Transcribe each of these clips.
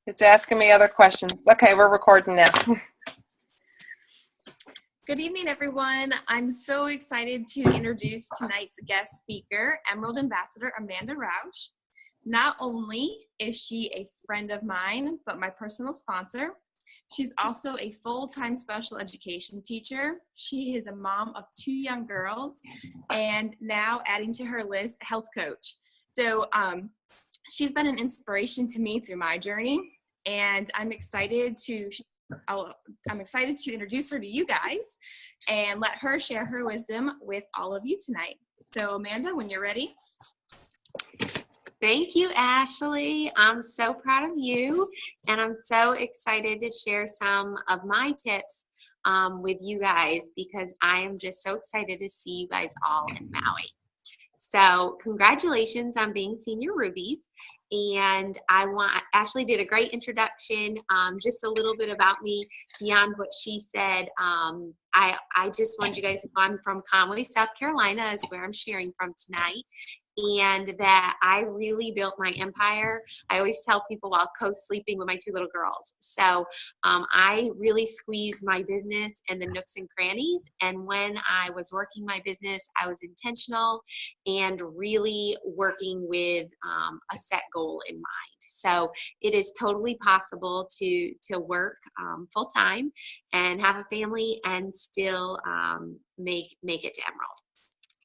It's asking me other questions. Okay, we're recording now. Good evening, everyone. I'm so excited to introduce tonight's guest speaker, Emerald Ambassador Amanda Rausch. Not only is she a friend of mine, but my personal sponsor. She's also a full-time special education teacher. She is a mom of 2 young girls, and now adding to her list, health coach. So she's been an inspiration to me through my journey, and I'm excited to introduce her to you guys and let her share her wisdom with all of you tonight. So Amanda, when you're ready. Thank you, Ashley. I'm so proud of you, and I'm so excited to share some of my tips with you guys because I am just so excited to see you guys all in Maui. So congratulations on being senior rubies. And Ashley did a great introduction, just a little bit about me beyond what she said. I just wanted you guys to know I'm from Conway, South Carolina is where I'm sharing from tonight. And that I really built my empire. I always tell people while co-sleeping with my 2 little girls. So I really squeezed my business in the nooks and crannies. And when I was working my business, I was intentional and really working with a set goal in mind. So it is totally possible to work full time and have a family and still make it to Emerald.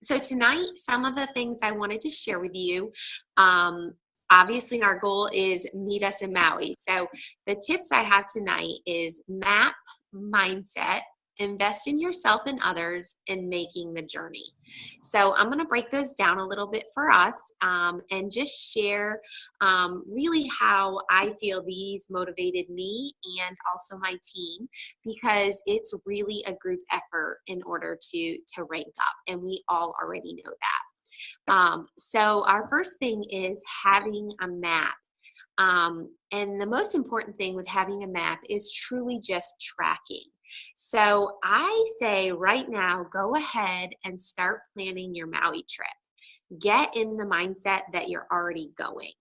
So tonight, some of the things I wanted to share with you, obviously our goal is meet us in Maui. So the tips I have tonight is map, mindset, invest in yourself and others, and making the journey. So I'm going to break those down a little bit for us and just share really how I feel these motivated me and also my team, because it's really a group effort in order to rank up, and we all already know that. So our first thing is having a map. And the most important thing with having a map is truly just tracking. So I say right now, go ahead and start planning your Maui trip. Get in the mindset that you're already going.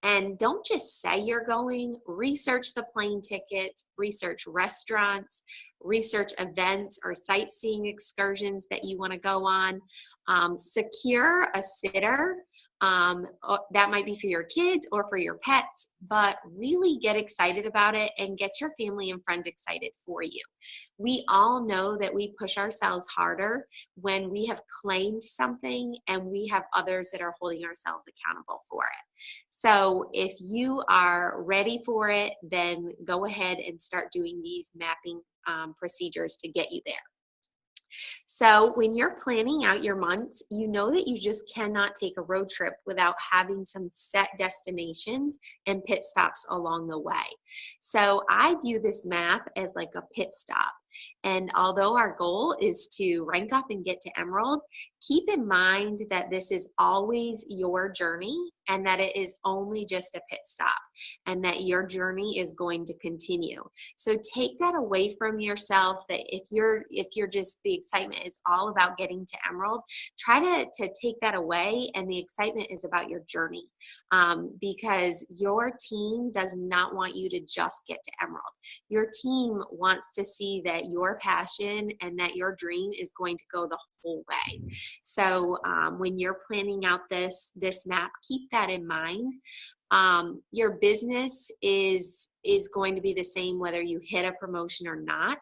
And don't just say you're going, research the plane tickets, research restaurants, research events or sightseeing excursions that you want to go on. Secure a sitter. That might be for your kids or for your pets, but really get excited about it and get your family and friends excited for you. We all know that we push ourselves harder when we have claimed something and we have others that are holding ourselves accountable for it. So if you are ready for it, then go ahead and start doing these mapping procedures to get you there. So when you're planning out your months, you know that you just cannot take a road trip without having some set destinations and pit stops along the way. So I view this map as like a pit stop. And although our goal is to rank up and get to Emerald, keep in mind that this is always your journey and that it is only just a pit stop and that your journey is going to continue. So take that away from yourself, that if you're just, the excitement is all about getting to Emerald, try to take that away, and the excitement is about your journey, because your team does not want you to just get to Emerald. Your team wants to see that your passion and that your dream is going to go the whole way. So when you're planning out this map, keep that in mind. Your business is going to be the same whether you hit a promotion or not,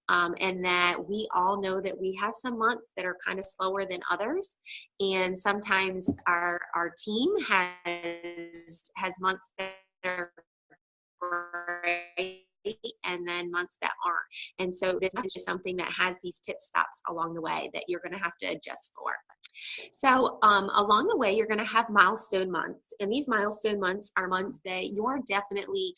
and that we all know that we have some months that are kind of slower than others, and sometimes our team has months that are great and then months that aren't. And so this is just something that has these pit stops along the way that you're going to have to adjust for. So along the way, you're going to have milestone months. And these milestone months are months that you're definitely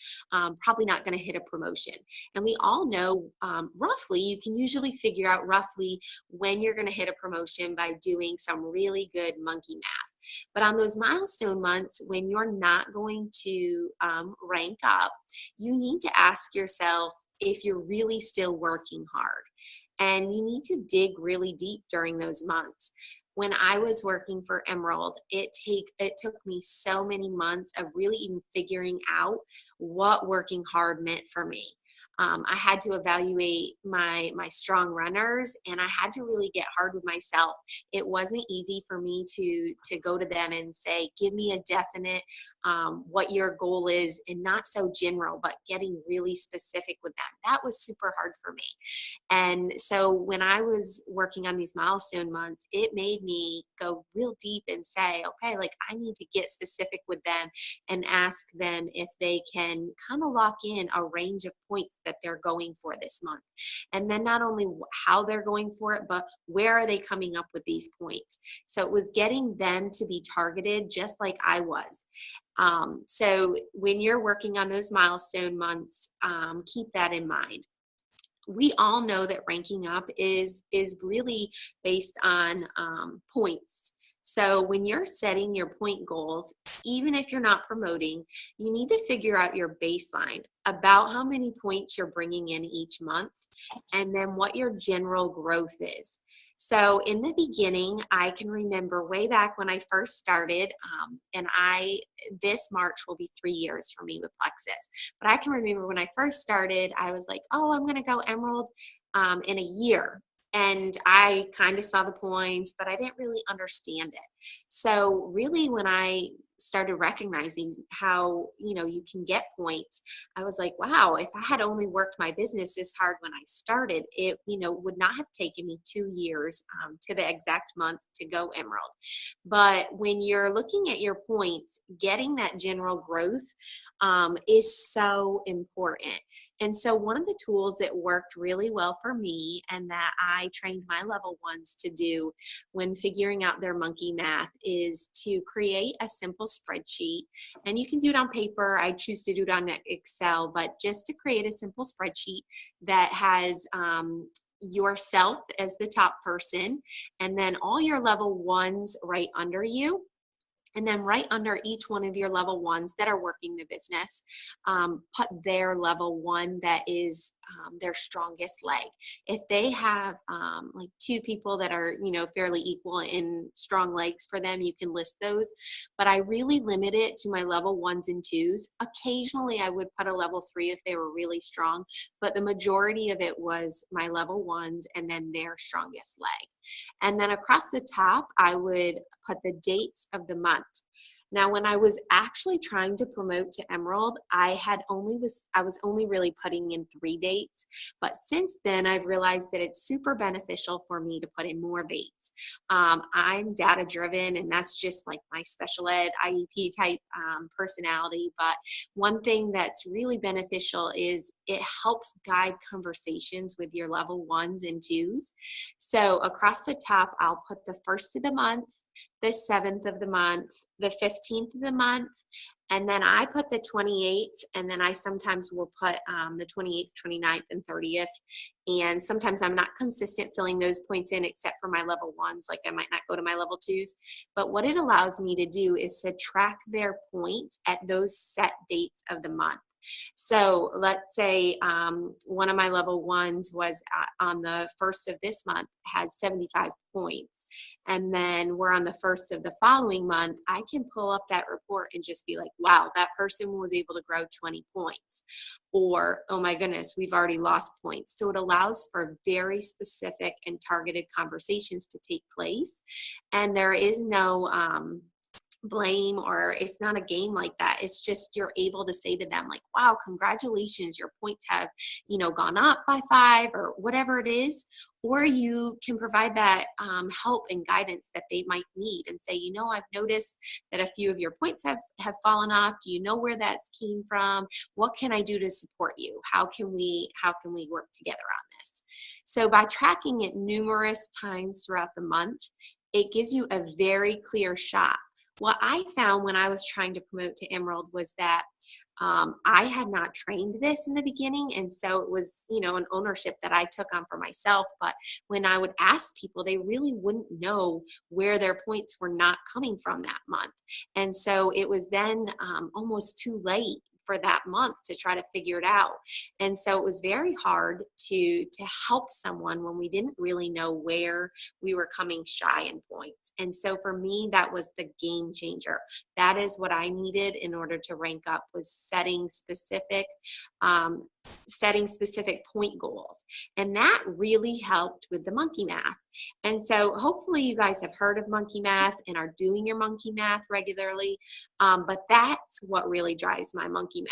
probably not going to hit a promotion. And we all know roughly, you can usually figure out roughly when you're going to hit a promotion by doing some really good monkey math. But on those milestone months, when you're not going to rank up, you need to ask yourself if you're really still working hard. And you need to dig really deep during those months. When I was working for Emerald, it took me so many months of really even figuring out what working hard meant for me. I had to evaluate my strong runners, and I had to really get hard with myself. It wasn't easy for me to go to them and say, give me a definite what your goal is, and not so general, but getting really specific with them. That was super hard for me. And so when I was working on these milestone months, it made me go real deep and say, okay, like I need to get specific with them and ask them if they can kind of lock in a range of points that they're going for this month. And then not only how they're going for it, but where are they coming up with these points? So it was getting them to be targeted just like I was. So when you're working on those milestone months, keep that in mind. We all know that ranking up is really based on points. So when you're setting your point goals, even if you're not promoting, you need to figure out your baseline about how many points you're bringing in each month, and then what your general growth is. So in the beginning, I can remember way back when I first started, and this March will be 3 years for me with Plexus. But I can remember when I first started, I was like, oh, I'm going to go Emerald in a year. And I kind of saw the points, but I didn't really understand it. So really when I started recognizing how, you can get points, I was like, wow, if I had only worked my business this hard when I started, it, would not have taken me 2 years to the exact month to go Emerald. But when you're looking at your points, getting that general growth is so important. And so one of the tools that worked really well for me, and that I trained my level ones to do when figuring out their monkey math, is to create a simple spreadsheet. And you can do it on paper. I choose to do it on Excel, but just to create a simple spreadsheet that has yourself as the top person, and then all your level ones right under you. And then right under each one of your level ones that are working the business, put their level one that is their strongest leg. If they have like 2 people that are, fairly equal in strong legs for them, you can list those. But I really limit it to my level 1s and 2s. Occasionally I would put a level 3 if they were really strong, but the majority of it was my level 1s and then their strongest leg. And then across the top, I would put the dates of the month. Now, when I was actually trying to promote to Emerald, I was only really putting in 3 dates. But since then, I've realized that it's super beneficial for me to put in more dates. I'm data driven, and that's just like my special ed IEP type personality. But one thing that's really beneficial is it helps guide conversations with your level 1s and 2s. So across the top, I'll put the 1st of the month, the 7th of the month, the 15th of the month, and then I put the 28th, and then I sometimes will put the 28th, 29th, and 30th. And sometimes I'm not consistent filling those points in except for my level 1s, like I might not go to my level 2s. But what it allows me to do is to track their points at those set dates of the month. So let's say one of my level 1s was on the 1st of this month, had 75 points. And then we're on the 1st of the following month, I can pull up that report and just be like, wow, that person was able to grow 20 points. Or, oh my goodness, we've already lost points. So it allows for very specific and targeted conversations to take place. And there is no blame, or it's not a game like that. It's just you're able to say to them like, wow, congratulations, your points have gone up by 5 or whatever it is. Or you can provide that help and guidance that they might need and say, I've noticed that a few of your points have fallen off. Do you know where that's came from? What can I do to support you? How can we work together on this? So by tracking it numerous times throughout the month, it gives you a very clear shot. What I found when I was trying to promote to Emerald was that I had not trained this in the beginning. And so it was, an ownership that I took on for myself. But when I would ask people, they really wouldn't know where their points were not coming from that month. And so it was then almost too late for that month to try to figure it out. And so it was very hard to help someone when we didn't really know where we were coming shy in points. And so for me, that was the game changer. That is what I needed in order to rank up, was setting specific point goals. And that really helped with the monkey math. And so hopefully you guys have heard of monkey math and are doing your monkey math regularly. But that's what really drives my monkey math.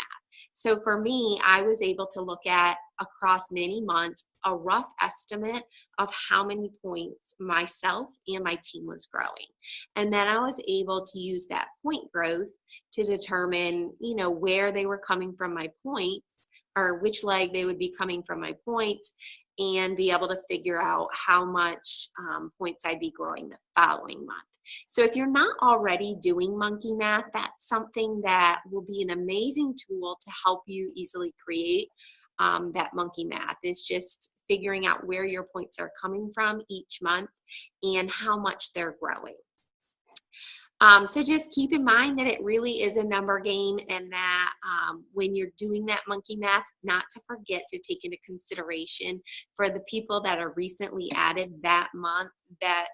So for me, I was able to look at, across many months, a rough estimate of how many points myself and my team was growing. And then I was able to use that point growth to determine, where they were coming from my points, or which leg they would be coming from my points, and be able to figure out how much points I'd be growing the following month. So if you're not already doing monkey math, that's something that will be an amazing tool to help you easily create that monkey math. Is just figuring out where your points are coming from each month and how much they're growing. So just keep in mind that it really is a number game, and that when you're doing that monkey math, not to forget to take into consideration for the people that are recently added that month, that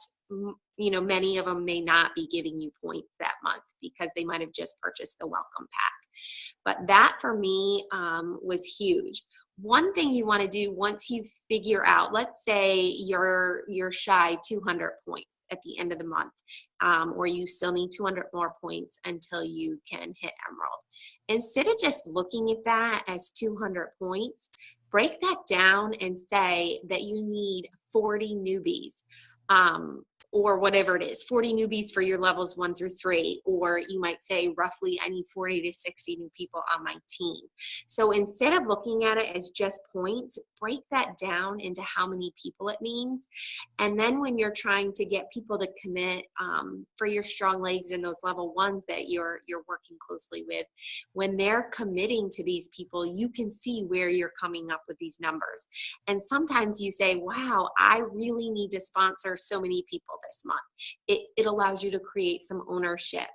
many of them may not be giving you points that month because they might have just purchased the welcome pack. But that for me was huge. One thing you want to do once you figure out, let's say you're shy 200 points at the end of the month, or you still need 200 more points until you can hit Emerald. Instead of just looking at that as 200 points, break that down and say that you need 40 newbies, or whatever it is, 40 newbies for your levels 1 through 3, or you might say roughly I need 40 to 60 new people on my team. So instead of looking at it as just points, break that down into how many people it means. And then when you're trying to get people to commit for your strong legs and those level 1s that you're working closely with, when they're committing to these people, you can see where you're coming up with these numbers. And sometimes you say, wow, I really need to sponsor so many people this month. It allows you to create some ownership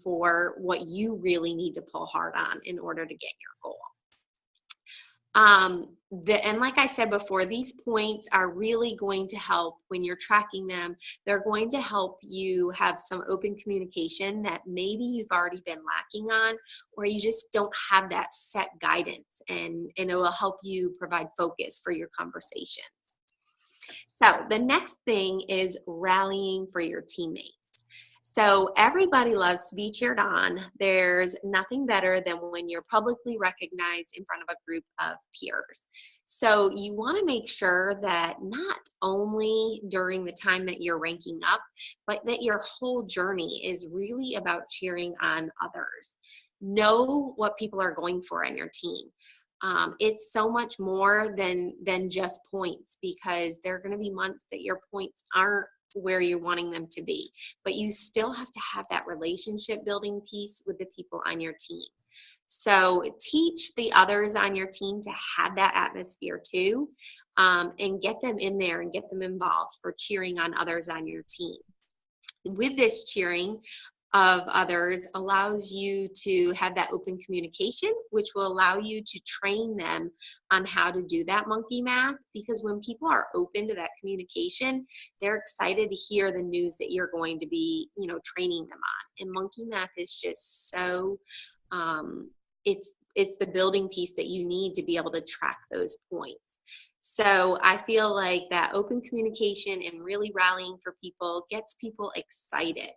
for what you really need to pull hard on in order to get your goal. And like I said before, these points are really going to help when you're tracking them. They're going to help you have some open communication that maybe you've already been lacking on, or you just don't have that set guidance, and it will help you provide focus for your conversations. So the next thing is rallying for your teammates. So everybody loves to be cheered on. There's nothing better than when you're publicly recognized in front of a group of peers. So you want to make sure that not only during the time that you're ranking up, but that your whole journey is really about cheering on others. Know what people are going for on your team. It's so much more than just points, because there are going to be months that your points aren't where you're wanting them to be, but you still have to have that relationship building piece with the people on your team. So teach the others on your team to have that atmosphere too, and get them in there and get them involved for cheering on others on your team. With this cheering of others allows you to have that open communication, which will allow you to train them on how to do that monkey math, because when people are open to that communication, they're excited to hear the news that you're going to be, training them on. And monkey math is just so, it's the building piece that you need to be able to track those points. So I feel like that open communication and really rallying for people gets people excited.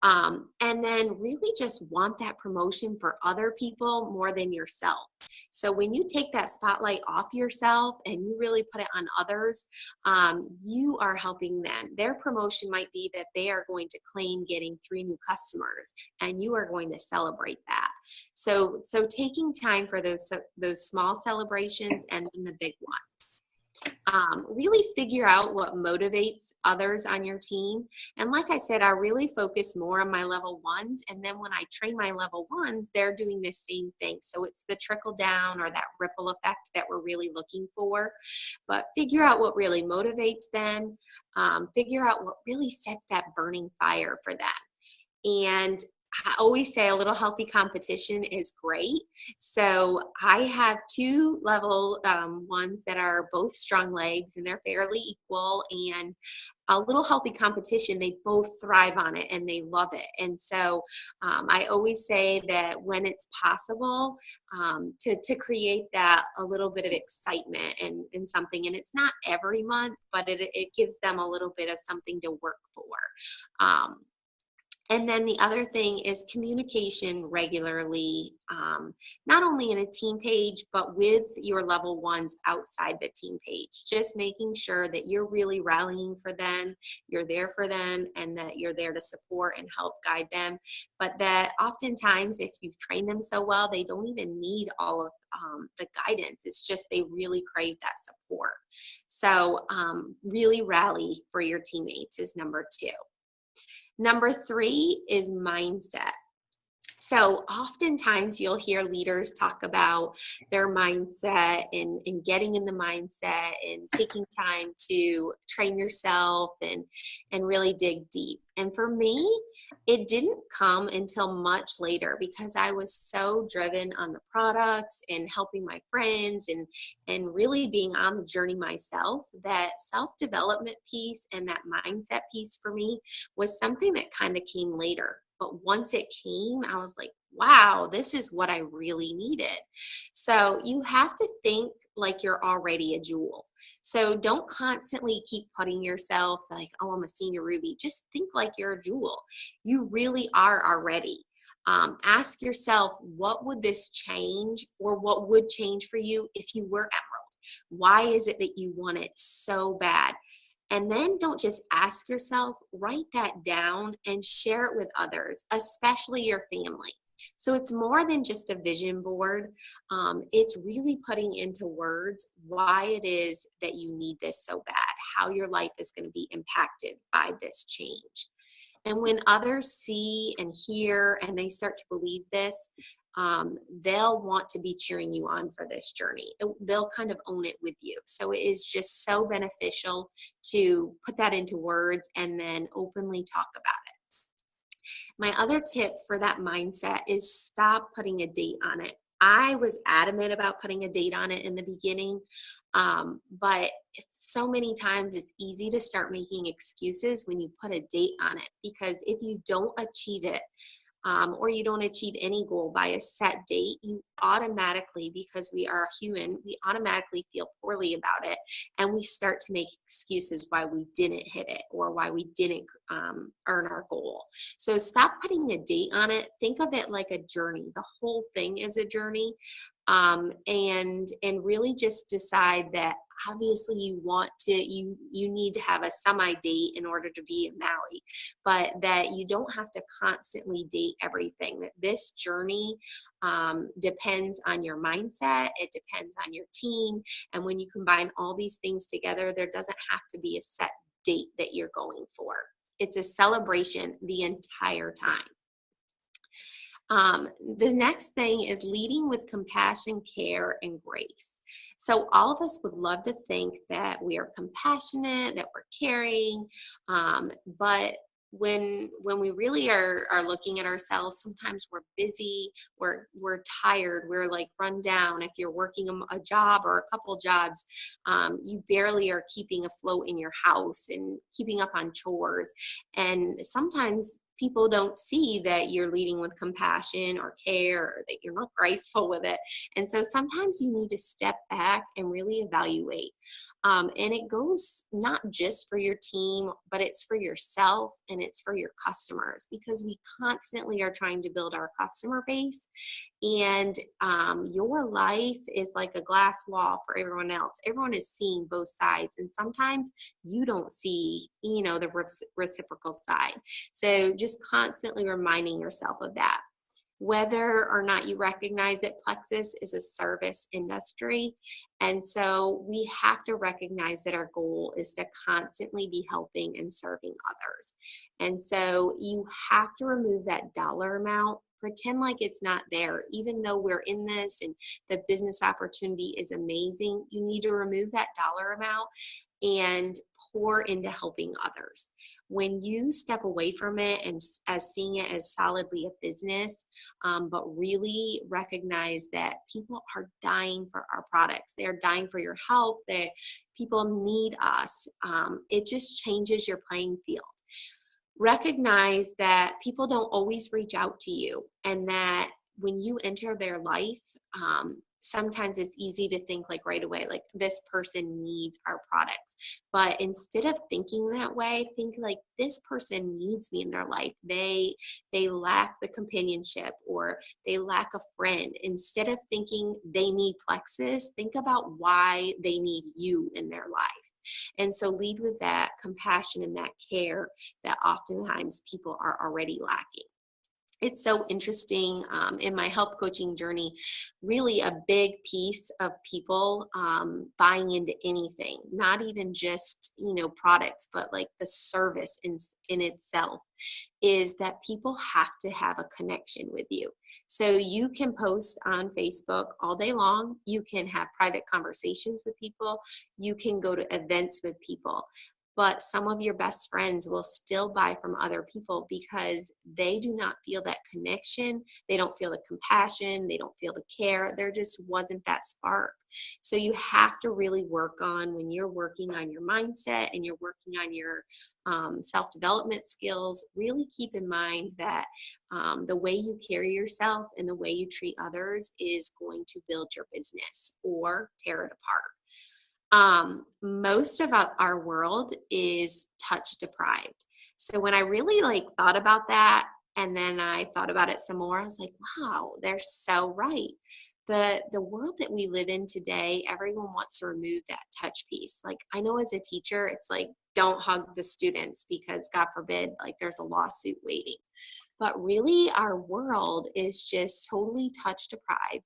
And then really just want that promotion for other people more than yourself. So when you take that spotlight off yourself and you really put it on others, you are helping them. Their promotion might be that they are going to claim getting 3 new customers, and you are going to celebrate that. So taking time for those small celebrations and then the big ones. Really figure out what motivates others on your team. And like I said, I really focus more on my level 1s. And then when I train my level 1s, they're doing the same thing. So it's the trickle down or that ripple effect that we're really looking for. But figure out what really motivates them. Figure out what really sets that burning fire for them. And I always say a little healthy competition is great. So I have two level ones that are both strong legs, and they're fairly equal. And a little healthy competition, they both thrive on it and they love it. And so I always say that when it's possible, to create that a little bit of excitement and something, and it's not every month, but it gives them a little bit of something to work for. And then the other thing is communication regularly, not only in a team page, but with your level ones outside the team page. Just making sure that you're really rallying for them, you're there for them, and that you're there to support and help guide them. But that oftentimes, if you've trained them so well, they don't even need all of the guidance. It's just they really crave that support. So really rally for your teammates is number 2. Number 3 is mindset. So oftentimes you'll hear leaders talk about their mindset and getting in the mindset and taking time to train yourself and really dig deep. And for me, it didn't come until much later because I was so driven on the products and helping my friends and really being on the journey myself, that self-development piece and that mindset piece for me was something that kind of came later. But once it came, I was like, wow, this is what I really needed. So you have to think like you're already a jewel. So don't constantly keep putting yourself like, oh, I'm a senior Ruby. Just think like you're a jewel. You really are already. Ask yourself, what would this change, or what would change for you if you were Emerald? Why is it that you want it so bad? And then don't just ask yourself, write that down and share it with others, especially your family. So it's more than just a vision board. It's really putting into words why it is that you need this so bad, how your life is going to be impacted by this change. And when others see and hear and they start to believe this, they'll want to be cheering you on for this journey. They'll kind of own it with you. So it is just so beneficial to put that into words and then openly talk about it. My other tip for that mindset is stop putting a date on it. I was adamant about putting a date on it in the beginning, but so many times it's easy to start making excuses when you put a date on it, because if you don't achieve it, or you don't achieve any goal by a set date, you automatically, because we are human, we automatically feel poorly about it, and we start to make excuses why we didn't hit it or why we didn't earn our goal. So stop putting a date on it. Think of it like a journey. The whole thing is a journey, and really just decide that obviously you need to have a semi-date in order to be in Maui, but that you don't have to constantly date everything. That this journey depends on your mindset, it depends on your team, and when you combine all these things together, there doesn't have to be a set date that you're going for. It's a celebration the entire time. The next thing is leading with compassion, care, and grace. So all of us would love to think that we are compassionate, that we're caring, but when we really are looking at ourselves, sometimes we're busy, we're tired, we're like run down. If you're working a job or a couple jobs, you barely are keeping afloat in your house and keeping up on chores. And sometimes people don't see that you're leading with compassion or care, or that you're not graceful with it. And so sometimes you need to step back and really evaluate. And it goes not just for your team, but it's for yourself and it's for your customers, because we constantly are trying to build our customer base. And your life is like a glass wall for everyone else. Everyone is seeing both sides, and sometimes you don't see, the reciprocal side. So just constantly reminding yourself of that. Whether or not you recognize it, Plexus is a service industry. And so we have to recognize that our goal is to constantly be helping and serving others. And so you have to remove that dollar amount. Pretend like it's not there. Even though we're in this and the business opportunity is amazing, you need to remove that dollar amount and pour into helping others. when you step away from it and as seeing it as solidly a business, but really recognize that people are dying for our products. They're dying for your help. People need us. It just changes your playing field. Recognize that people don't always reach out to you, and that when you enter their life, sometimes it's easy to think like right away, like this person needs our products. But instead of thinking that way, think like this person needs me in their life. They lack the companionship, or they lack a friend. Instead of thinking they need Plexus, think about why they need you in their life. And so lead with that compassion and that care that oftentimes people are already lacking. It's so interesting in my health coaching journey, really a big piece of people buying into anything, not even just, products, but like the service in itself, is that people have to have a connection with you. So you can post on Facebook all day long. You can have private conversations with people. You can go to events with people. But some of your best friends will still buy from other people because they do not feel that connection. They don't feel the compassion. They don't feel the care. There just wasn't that spark. So you have to really work on, when you're working on your mindset and you're working on your self-development skills, really keep in mind that the way you carry yourself and the way you treat others is going to build your business or tear it apart. Most of our world is touch deprived. So when I really thought about that, and then I thought about it some more, I was like, wow, they're so right. The world that we live in today, everyone wants to remove that touch piece. Like, I know as a teacher, it's like, don't hug the students because God forbid, there's a lawsuit waiting. But really, our world is just totally touch deprived,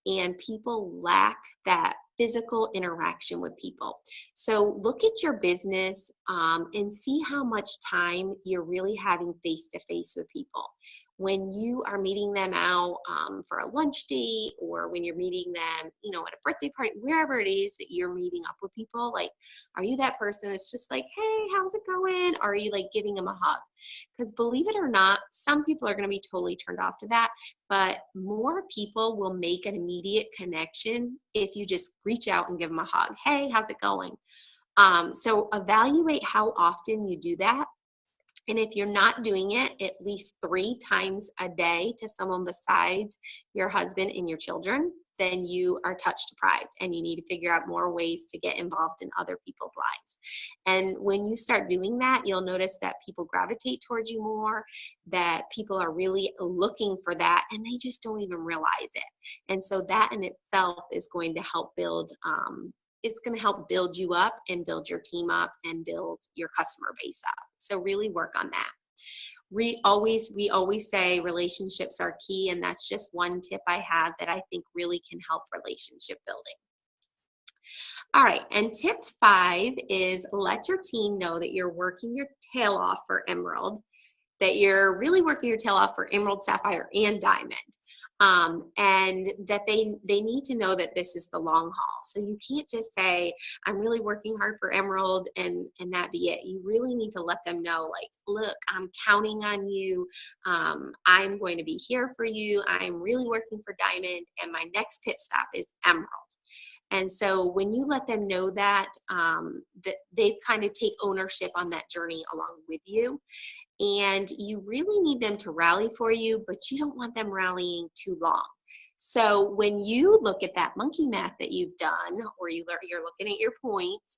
and people lack that physical interaction with people. So look at your business and see how much time you're really having face-to-face with people. When you are meeting them out for a lunch date, or when you're meeting them, at a birthday party, wherever it is that you're meeting up with people, are you that person that's just like, hey, how's it going? Or are you giving them a hug? Because believe it or not, some people are going to be totally turned off to that, but more people will make an immediate connection if you just reach out and give them a hug. Hey, how's it going? So evaluate how often you do that. And if you're not doing it at least 3 times a day to someone besides your husband and your children, then you are touch deprived, and you need to figure out more ways to get involved in other people's lives. And when you start doing that, you'll notice that people gravitate towards you more, that people are really looking for that, and they just don't even realize it. And so that in itself is going to help build it's going to help build you up and build your team up and build your customer base up. So really work on that. We always say relationships are key, and that's just one tip I have that I think really can help relationship building. All right, and tip 5 is let your team know that you're working your tail off for Emerald, that you're really working your tail off for Emerald, Sapphire, and Diamond. And that they need to know that this is the long haul. So you can't just say, I'm really working hard for Emerald and that be it. You really need to let them know, look, I'm counting on you. I'm going to be here for you. I'm really working for Diamond, and my next pit stop is Emerald. And so when you let them know that, that they kind of take ownership on that journey along with you. And you really need them to rally for you, but you don't want them rallying too long. So when you look at that monkey math that you've done, or you're looking at your points,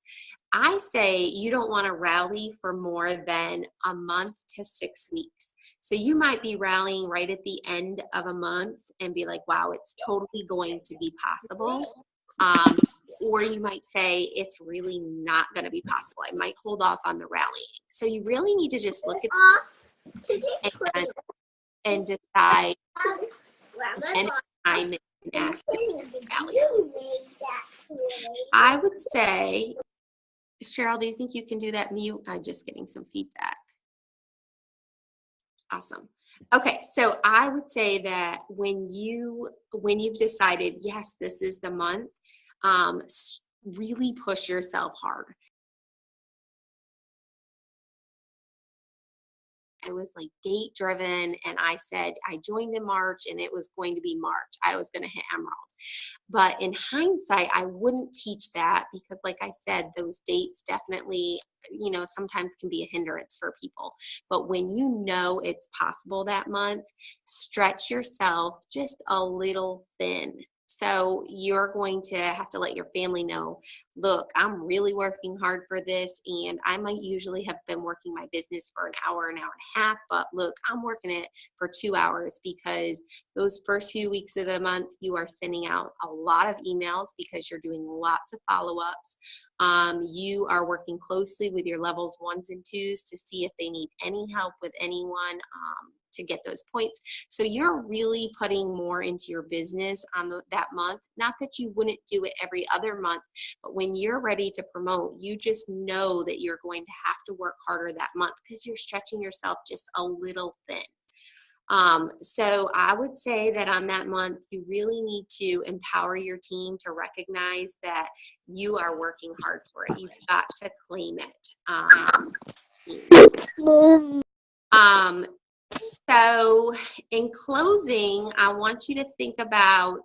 I say you don't want to rally for more than a month to 6 weeks. So you might be rallying right at the end of a month and be like, wow, it's totally going to be possible. Or you might say it's really not going to be possible. I might hold off on the rallying. So you really need to just look at it and decide any time that you can ask to rally. I would say, Cheryl, do you think you can do that mute? I'm just getting some feedback. Awesome. Okay, so I would say that when you've decided, yes, this is the month, really push yourself hard. It was like date driven. And I said, I joined in March and it was going to be March. I was going to hit Emerald. But in hindsight, I wouldn't teach that because, like I said, those dates definitely, sometimes can be a hindrance for people. But when you know it's possible that month, stretch yourself just a little thin. So you're going to have to let your family know, look, I'm really working hard for this, and I might usually have been working my business for an hour and a half, but look, I'm working it for 2 hours because those first few weeks of the month, you are sending out a lot of emails because you're doing lots of follow-ups. You are working closely with your levels 1s and 2s to see if they need any help with anyone to get those points. So you're really putting more into your business on that month. Not that you wouldn't do it every other month, but when you're ready to promote, you just know that you're going to have to work harder that month because you're stretching yourself just a little thin. So I would say that on that month, you really need to empower your team to recognize that you are working hard for it. You've got to claim it. So in closing, I want you to think about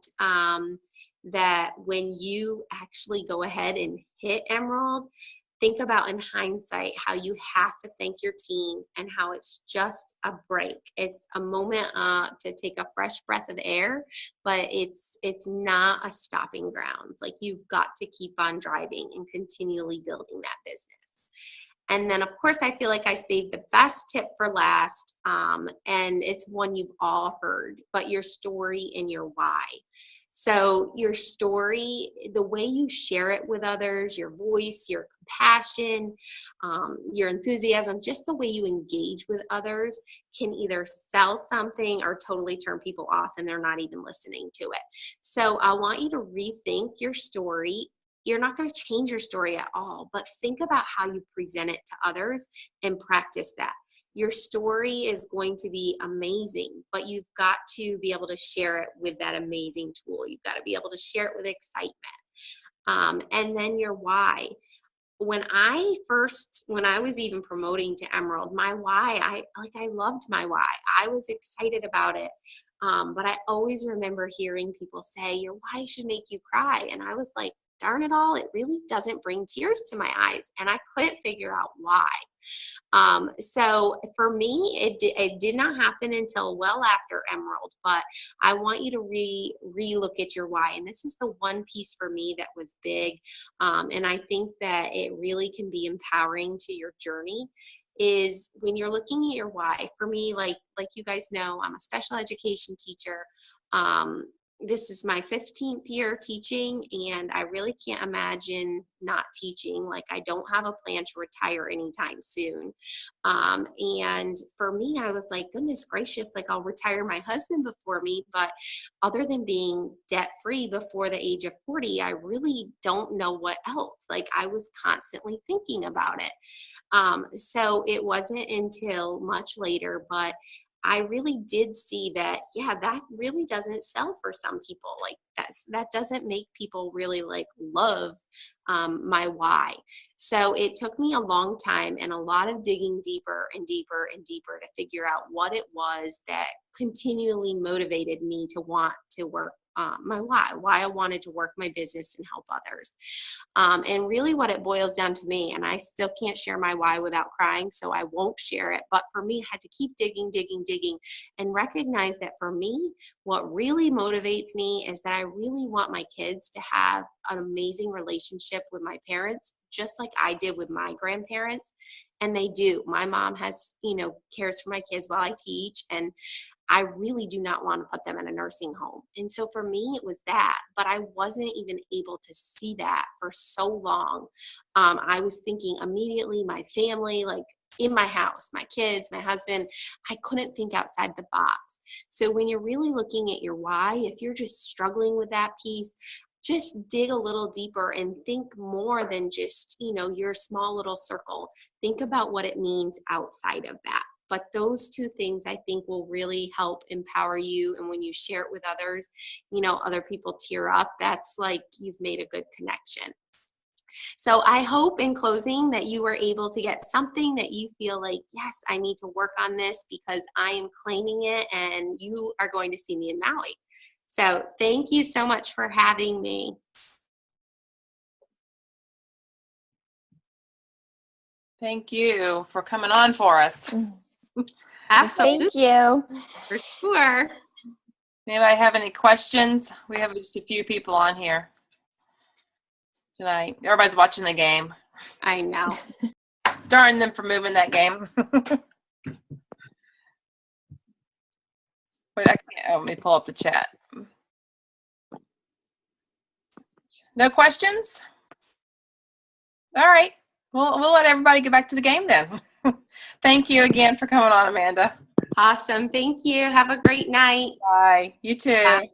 that when you actually go ahead and hit Emerald, think about in hindsight how you have to thank your team and how it's just a break. It's a moment to take a fresh breath of air, but it's not a stopping ground. Like, you've got to keep on driving and continually building that business. And then, of course, I feel like I saved the best tip for last, and it's one you've all heard, but your story and your why. So your story, the way you share it with others, your voice, your compassion, your enthusiasm, just the way you engage with others can either sell something or totally turn people off and they're not even listening to it. So I want you to rethink your story. You're not going to change your story at all, but think about how you present it to others and practice that. Your story is going to be amazing, but you've got to be able to share it with that amazing tool. You've got to be able to share it with excitement. And then your why. When I was even promoting to Emerald, my why, I loved my why. I was excited about it. But I always remember hearing people say, your why should make you cry. And I was like, darn it all, it really doesn't bring tears to my eyes. And I couldn't figure out why. So for me, it did not happen until well after Emerald, but I want you to re-look at your why. And this is the one piece for me that was big. And I think that it really can be empowering to your journey, is when you're looking at your why. For me, like you guys know, I'm a special education teacher. This is my 15th year teaching, and I really can't imagine not teaching. Like, I don't have a plan to retire anytime soon. And for me, I was like, goodness gracious, like, I'll retire my husband before me, but other than being debt-free before the age of 40, I really don't know what else. Like, I was constantly thinking about it. So it wasn't until much later, but I really did see that, yeah, that really doesn't sell for some people. Like, that doesn't make people really like love my why. So it took me a long time and a lot of digging deeper and deeper and deeper to figure out what it was that continually motivated me to want to work my why I wanted to work my business and help others. And really what it boils down to me, and I still can't share my why without crying, so I won't share it. But for me, I had to keep digging and recognize that for me, what really motivates me is that I really want my kids to have an amazing relationship with my parents, just like I did with my grandparents. And they do. My mom has, cares for my kids while I teach, and I really do not want to put them in a nursing home. And so for me, it was that, but I wasn't even able to see that for so long. I was thinking immediately my family, like in my house, my kids, my husband. I couldn't think outside the box. So when you're really looking at your why, if you're just struggling with that piece, just dig a little deeper and think more than just, your small little circle. Think about what it means outside of that. But those two things, I think, will really help empower you. And when you share it with others, other people tear up. That's like you've made a good connection. So I hope in closing that you were able to get something that you feel like, yes, I need to work on this because I am claiming it and you are going to see me in Maui. So thank you so much for having me. Thank you for coming on for us. Absolutely. Thank you. For sure. Anybody have any questions? We have just a few people on here tonight. Everybody's watching the game. I know. Darn them for moving that game. Wait, I can't. Oh, let me pull up the chat. No questions? All right. We'll let everybody get back to the game then. Thank you again for coming on, Amanda. Awesome. Thank you. Have a great night. Bye. You too. Bye.